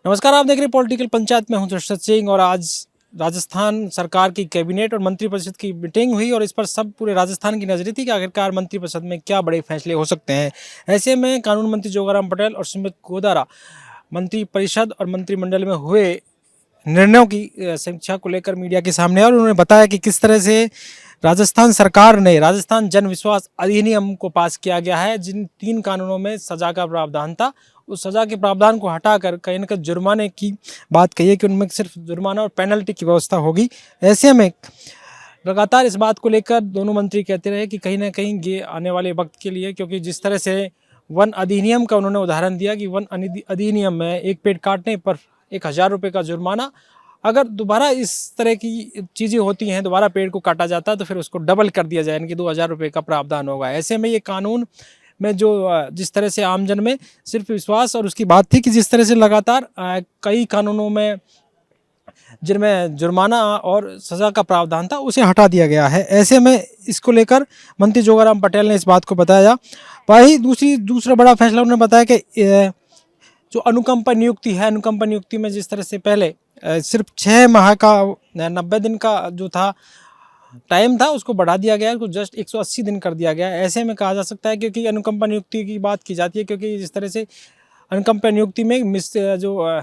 नमस्कार, आप देख रहे हैं पॉलिटिकल पंचायत में हूं दशरथ सिंह। और आज राजस्थान सरकार की कैबिनेट और मंत्रिपरिषद की मीटिंग हुई और इस पर सब पूरे राजस्थान की नजरें थी कि आखिरकार मंत्रिपरिषद में क्या बड़े फैसले हो सकते हैं। ऐसे में कानून मंत्री जोगाराम पटेल और सुमित गोदारा मंत्रिपरिषद और मंत्रिमंडल में हुए निर्णयों की समीक्षा को लेकर मीडिया के सामने और उन्होंने बताया कि किस तरह से राजस्थान सरकार ने राजस्थान जन विश्वास अधिनियम को पास किया गया है। जिन 3 कानूनों में सजा का प्रावधान था, उस सजा के प्रावधान को हटाकर कहीं ना कहीं जुर्माने की बात कही है कि उनमें सिर्फ जुर्माना और पेनल्टी की व्यवस्था होगी। ऐसे में लगातार इस बात को लेकर दोनों मंत्री कहते रहे कि कहीं ना कहीं ये आने वाले वक्त के लिए, क्योंकि जिस तरह से वन अधिनियम का उन्होंने उदाहरण दिया कि वन अधिनियम में एक पेड़ काटने पर 1000 रुपये का जुर्माना, अगर दोबारा इस तरह की चीज़ें होती हैं, दोबारा पेड़ को काटा जाता है तो फिर उसको डबल कर दिया जाए, यानी कि 2000 रुपये का प्रावधान होगा। ऐसे में ये कानून में जो जिस तरह से आमजन में सिर्फ विश्वास और उसकी बात थी कि जिस तरह से लगातार कई कानूनों में जिनमें जुर्माना और सज़ा का प्रावधान था उसे हटा दिया गया है। ऐसे में इसको लेकर मंत्री जोगाराम पटेल ने इस बात को बताया। वही दूसरा बड़ा फैसला उन्होंने बताया कि जो अनुकंपा नियुक्ति है, अनुकंपा नियुक्ति में जिस तरह से पहले सिर्फ 6 माह का 90 दिन का जो था टाइम था उसको बढ़ा दिया गया है, उसको जस्ट 180 दिन कर दिया गया है। ऐसे में कहा जा सकता है क्योंकि अनुकंपा नियुक्ति की बात की जाती है, क्योंकि जिस तरह से अनुकंपा नियुक्ति में जो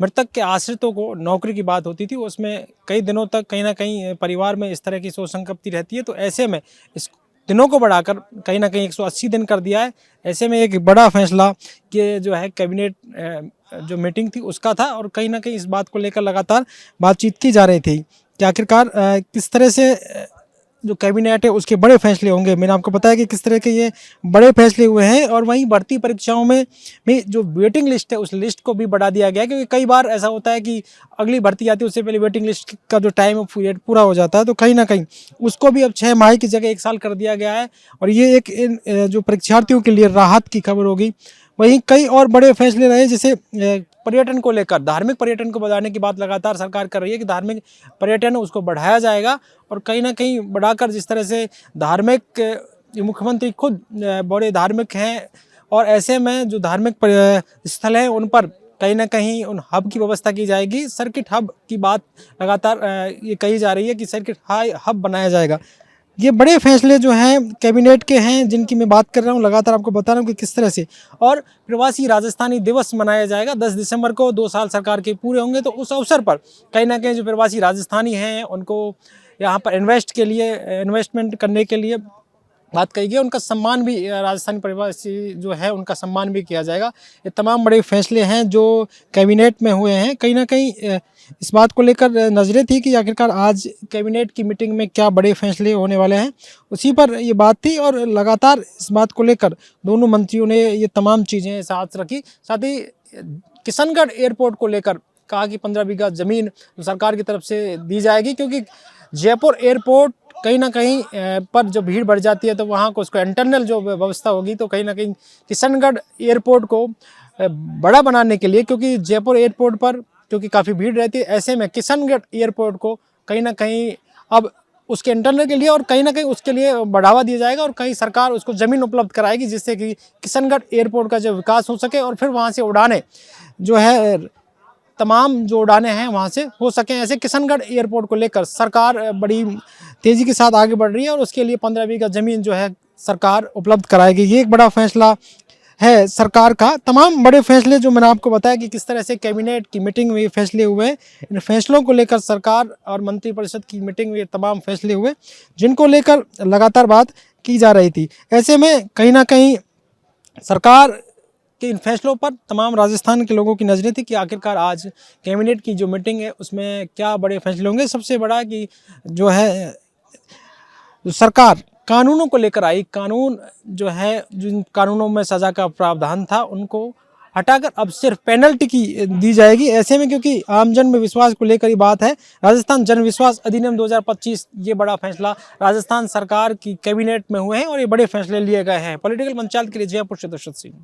मृतक के आश्रितों को नौकरी की बात होती थी, उसमें कई दिनों तक कहीं ना कहीं परिवार में इस तरह की सोच संपत्ति रहती है। तो ऐसे में इस दिनों को बढ़ाकर कहीं ना कहीं 180 दिन कर दिया है। ऐसे में एक बड़ा फैसला कि जो है कैबिनेट जो मीटिंग थी उसका था और कहीं ना कहीं इस बात को लेकर लगातार बातचीत की जा रही थी कि आखिरकार किस तरह से जो कैबिनेट है उसके बड़े फैसले होंगे। मैंने आपको बताया कि किस तरह के ये बड़े फैसले हुए हैं। और वहीं भर्ती परीक्षाओं में भी जो वेटिंग लिस्ट है उस लिस्ट को भी बढ़ा दिया गया है, क्योंकि कई बार ऐसा होता है कि अगली भर्ती आती है उससे पहले वेटिंग लिस्ट का जो टाइम पीरियड पूरा हो जाता है, तो कहीं ना कहीं उसको भी अब 6 माह की जगह 1 साल कर दिया गया है। और ये एक जो परीक्षार्थियों के लिए राहत की खबर होगी। वहीं कई और बड़े फैसले रहे, जैसे पर्यटन को लेकर, धार्मिक पर्यटन को बढ़ाने की बात लगातार सरकार कर रही है कि धार्मिक पर्यटन उसको बढ़ाया जाएगा। और कहीं ना कहीं बढ़ाकर जिस तरह से धार्मिक मुख्यमंत्री खुद बड़े धार्मिक हैं और ऐसे में जो धार्मिक स्थल हैं उन पर कहीं ना कहीं उन हब की व्यवस्था की जाएगी। सर्किट हब की बात लगातार ये कही जा रही है कि सर्किट हब बनाया जाएगा। ये बड़े फैसले जो हैं कैबिनेट के हैं जिनकी मैं बात कर रहा हूँ, लगातार आपको बता रहा हूँ कि किस तरह से। और प्रवासी राजस्थानी दिवस मनाया जाएगा 10 दिसंबर को, 2 साल सरकार के पूरे होंगे। तो उस अवसर पर कहीं ना कहीं जो प्रवासी राजस्थानी हैं उनको यहाँ पर इन्वेस्टमेंट करने के लिए बात कही गई, उनका सम्मान भी, राजस्थानी प्रवासी जो है उनका सम्मान भी किया जाएगा। ये तमाम बड़े फैसले हैं जो कैबिनेट में हुए हैं। कहीं ना कहीं इस बात को लेकर नजरें थी कि आखिरकार आज कैबिनेट की मीटिंग में क्या बड़े फैसले होने वाले हैं, उसी पर ये बात थी। और लगातार इस बात को लेकर दोनों मंत्रियों ने ये तमाम चीज़ें साथ रखी। साथ ही किशनगढ़ एयरपोर्ट को लेकर कहा कि 15 बीघा ज़मीन सरकार की तरफ से दी जाएगी, क्योंकि जयपुर एयरपोर्ट कहीं ना कहीं पर जो भीड़ बढ़ जाती है तो वहाँ को उसको इंटरनल जो व्यवस्था होगी, तो कहीं ना कहीं किशनगढ़ एयरपोर्ट को बड़ा बनाने के लिए, क्योंकि जयपुर एयरपोर्ट पर क्योंकि काफ़ी भीड़ रहती है, ऐसे में किशनगढ़ एयरपोर्ट को कहीं ना कहीं अब उसके इंटरनल के लिए और कहीं ना कहीं उसके लिए बढ़ावा दिया जाएगा और कहीं सरकार उसको ज़मीन उपलब्ध कराएगी, जिससे कि किशनगढ़ एयरपोर्ट का जो विकास हो सके और फिर वहाँ से उड़ानें जो है तमाम जो उड़ानें हैं वहाँ से हो सकें। ऐसे किशनगढ़ एयरपोर्ट को लेकर सरकार बड़ी तेज़ी के साथ आगे बढ़ रही है और उसके लिए 15 बीघा ज़मीन जो है सरकार उपलब्ध कराएगी। ये एक बड़ा फैसला है सरकार का। तमाम बड़े फैसले जो मैंने आपको बताया कि किस तरह से कैबिनेट की मीटिंग में ये फैसले हुए, इन फैसलों को लेकर सरकार और मंत्रिपरिषद की मीटिंग में ये तमाम फैसले हुए जिनको लेकर लगातार बात की जा रही थी। ऐसे में कहीं ना कहीं सरकार कि इन फैसलों पर तमाम राजस्थान के लोगों की नज़रें थी कि आखिरकार आज कैबिनेट की जो मीटिंग है उसमें क्या बड़े फैसले होंगे। सबसे बड़ा कि जो है जो सरकार कानूनों को लेकर आई, कानून जो है जिन कानूनों में सज़ा का प्रावधान था उनको हटाकर अब सिर्फ पेनल्टी की दी जाएगी। ऐसे में क्योंकि आमजन में विश्वास को लेकर ही बात है, राजस्थान जन विश्वास अधिनियम 2025 ये बड़ा फैसला राजस्थान सरकार की कैबिनेट में हुए हैं और ये बड़े फैसले लिए गए हैं। पॉलिटिकल पंचायत के लिए जयपुर से दशरथ सिंह।